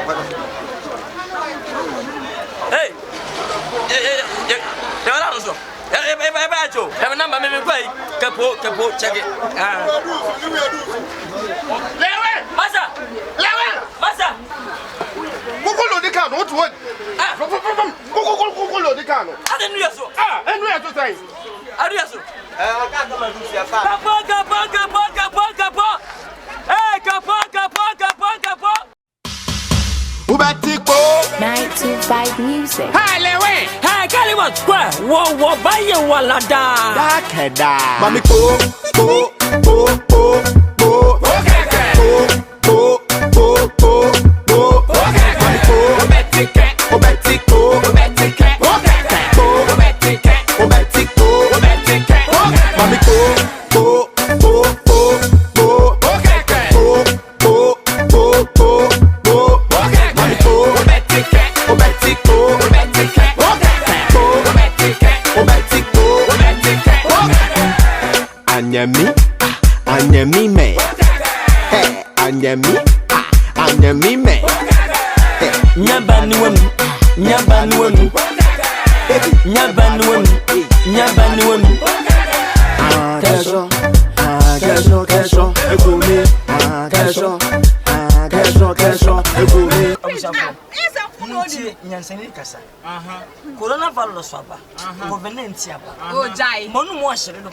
Hey. Yeah, also. Have a number, maybe play. Capo, check it. Massa! Massa! Go the can, what one? Go the can. I didn't know so. And we have to say. I do so. I can't come and do your Capo. Hey, Capo. Ubatico 925 Music. Hi, Lewe. Hey, Caliban Square. Whoa, buy you Walada. Dakeda. Mami go. Anyami me. Hey, anyami me. Nyabanuem. Kesho, egumi. Kesho, egumi. Nyansani kasa. Coronavirus swaba. Covenant yaba. Oh, jai. Monu mo ashere do.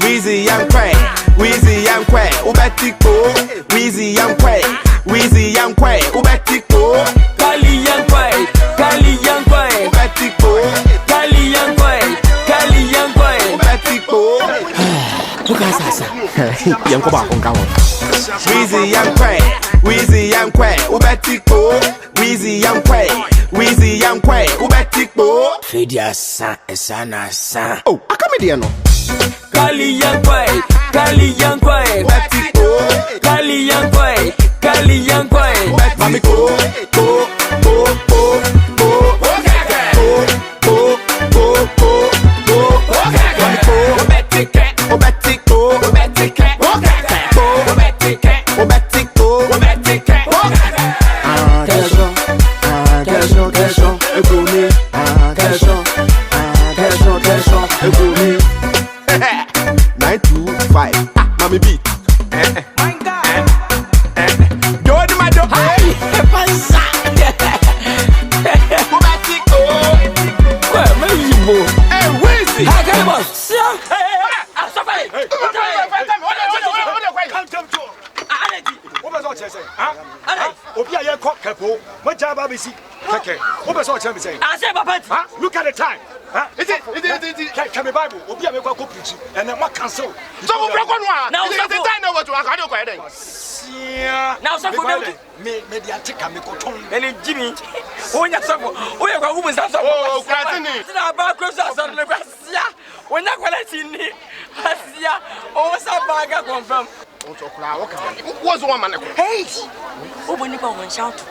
Weezy and Quay. Ubatico. Weezy and Quay. Ubatico. Kali and Quay. Ubatico. Ubatico. Ukasasa. Yanko ba on gawo. Weezy and Quay. Ubatico. Weezy and Quay. Ubatico. Fedia sana. Oh, akamediano. Kali and Quay. Ubatico. Mami go. Kesho, egumi. Kesho, egumi. 925. Mami beat. My God. Do my do. Pasa. Ubatico. Where me yibo? Hey, Weezy. Hey, Caliban. Hey. Look at the time. Can me Bible? Obi a me kwa preach and then what cancel. So we break one. Now, the time now what you are going now, so for me the attack me ko ton. and Jimmy, when you suffer, we are going to Oh, Gratini. about Christmas on the Gracia. When I want to see me, Asia, oh, some bag confirm. What's one man? Hey, oh, when you go and shout.